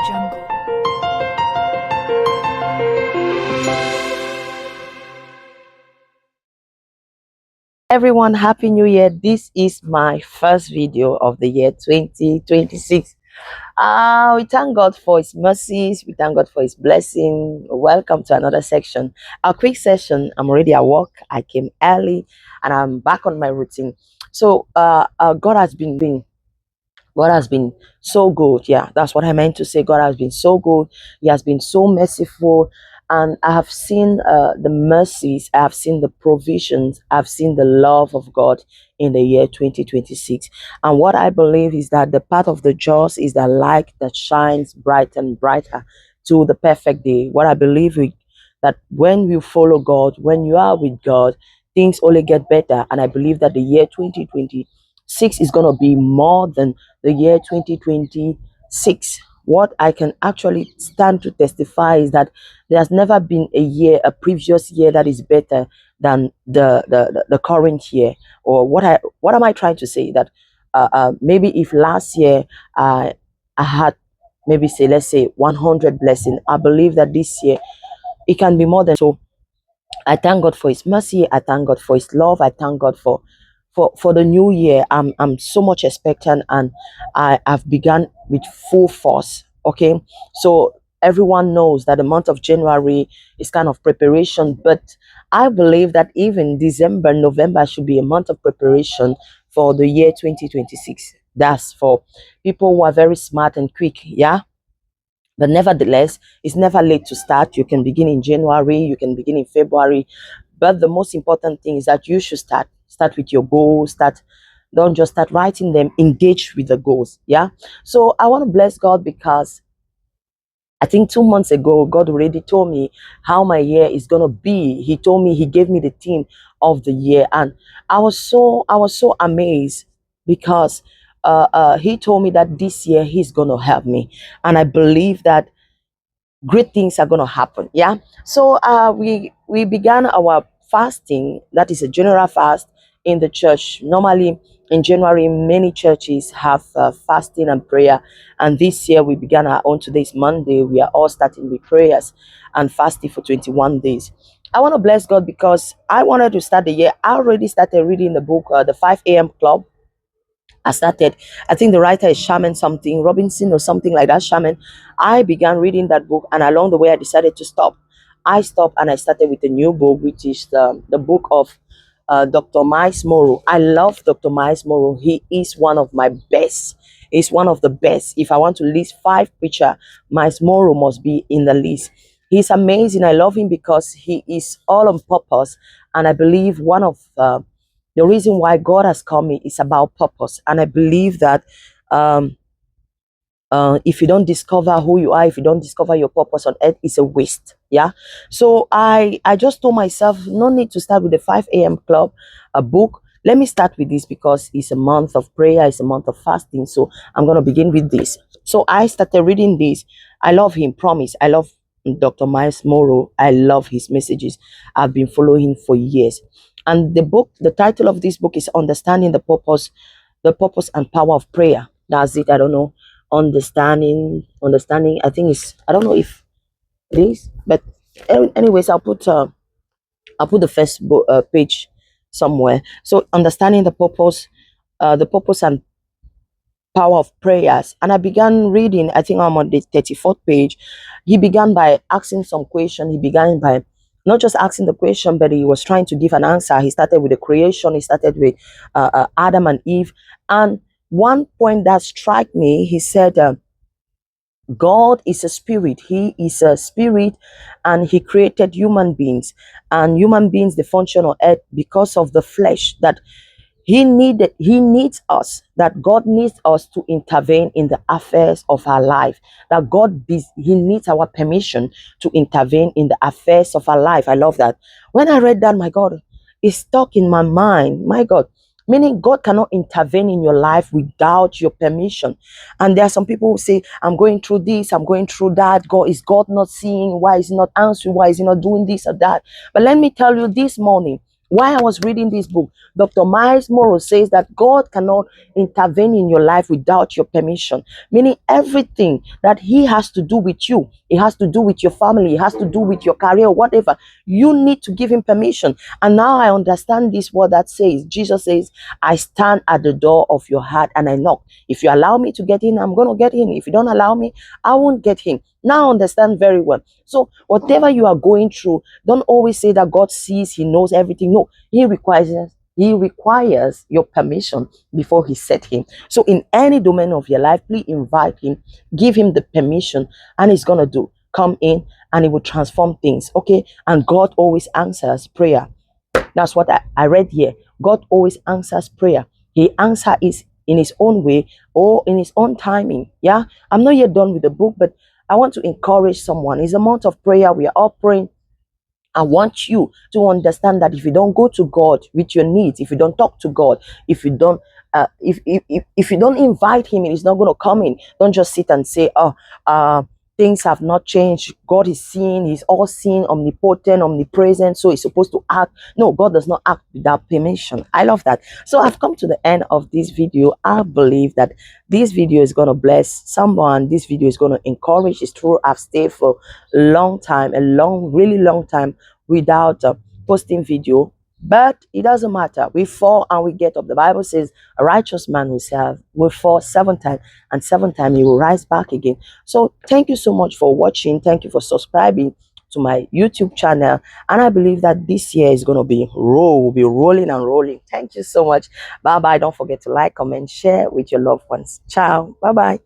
jungle. Everyone, happy new year. This is my first video of the year 2026. We thank God for his mercies, we thank God for his blessing. Welcome to another section, a quick session. I'm already at work. I came early and I'm back on my routine. So God has been so good. Yeah, that's what I meant to say. God has been so good. He has been so merciful. And I have seen the mercies, I have seen the provisions, I've seen the love of God in the year 2026. And what I believe is that the path of the just is the light that shines bright and brighter to the perfect day. What I believe is that when you follow God, when you are with God, things only get better. And I believe that the year 2026 is going to be more than the year 2026. What I can actually stand to testify is that there has never been a previous year that is better than the current year. Or what am I trying to say? That maybe if last year I had, maybe say, let's say 100 blessing, I believe that this year it can be more than so. I thank God for his mercy. I thank God for his love. I thank God for the new year. I'm so much expectant, and I've begun with full force. Okay. So everyone knows that the month of January is kind of preparation, but I believe that even December, November should be a month of preparation for the year 2026. That's for people who are very smart and quick. Yeah. But nevertheless, it's never late to start. You can begin in January, you can begin in February. But the most important thing is that you should start. Start with your goals. Don't just start writing them, engage with the goals. Yeah. So I want to bless God because I think 2 months ago, God already told me how my year is gonna be. He told me, He gave me the theme of the year, and I was so amazed because He told me that this year He's gonna help me, and I believe that great things are going to happen. Yeah. So we began our fasting. That is a general fast in the church. Normally in January many churches have fasting and prayer, and this year we began our own. Today's Monday. We are all starting with prayers and fasting for 21 days. I want to bless God because I wanted to start the year. I already started reading the book, the 5 a.m. Club. I started, I think the writer is Shaman something, Robinson or something like that, Shaman. I began reading that book, and along the way, I decided to stop. I stopped and I started with a new book, which is the book of Dr. Myles Munroe. I love Dr. Myles Munroe. He is one of my best. He's one of the best. If I want to list five preachers, Myles Munroe must be in the list. He's amazing. I love him because he is all on purpose. And I believe one of the reason why God has called me is about purpose. And I believe that um, if you don't discover who you are, if you don't discover your purpose on earth, it's a waste. Yeah. So I just told myself, no need to start with the 5 a.m. Club, a book. Let me start with this because it's a month of prayer, it's a month of fasting. So I'm going to begin with this. So I started reading this. I love him, promise. I love Dr. Myles Munroe. I love his messages. I've been following for years. And the title of this book is Understanding the Purpose and Power of Prayer. That's it. I don't know. Understanding. I think I don't know if it is, but anyways, I'll put the first page somewhere. So understanding the purpose and power of prayers. And I began reading. I think I'm on the 34th page. He began by asking some question. He began by not just asking the question, but he was trying to give an answer. He started with the creation. He started with Adam and Eve. And one point that struck me, he said, God is a spirit. He is a spirit, and He created human beings. And human beings, they function on earth because of the flesh. That He needs us. That God needs us to intervene in the affairs of our life. That He needs our permission to intervene in the affairs of our life. I love that. When I read that, my God, it stuck in my mind. My God. Meaning God cannot intervene in your life without your permission. And there are some people who say, I'm going through this, I'm going through that. Is God not seeing? Why is He not answering? Why is He not doing this or that? But let me tell you this morning, While I was reading this book, Dr. Myles Munroe says that God cannot intervene in your life without your permission, meaning everything that He has to do with you, it has to do with your family, it has to do with your career, whatever. You need to give Him permission. And now I understand this word that says, Jesus says, I stand at the door of your heart and I knock. If you allow me to get in, I'm going to get in. If you don't allow me, I won't get in. Now I understand very well. So whatever you are going through, don't always say that God sees, He knows everything. No, He requires your permission before He set Him. So in any domain of your life, please invite Him, give Him the permission, and He's gonna do. Come in and He will transform things. Okay. And God always answers prayer. That's what I read here. God always answers prayer. He answers is in His own way or in His own timing. Yeah. I'm not yet done with the book, but I want to encourage someone. It's a month of prayer. We are all praying. I want you to understand that if you don't go to God with your needs, if you don't talk to God, if you don't if you don't invite Him, He's not going to come in. Don't just sit and say, oh, things have not changed. God is seeing, He's all seeing, omnipotent, omnipresent, so He's supposed to act. No, God does not act without permission. I love that. So I've come to the end of this video. I believe that this video is going to bless someone. This video is going to encourage. It's true, I've stayed for a long time, really long time without posting video, but it doesn't matter. We fall and we get up. The Bible says a righteous man will fall 7 times, and 7 times he will rise back again. So thank you so much for watching. Thank you for subscribing to my YouTube channel, and I believe that this year is going to be we'll be rolling and rolling. Thank you so much. Bye bye. Don't forget to like, comment, share with your loved ones. Ciao. Bye bye.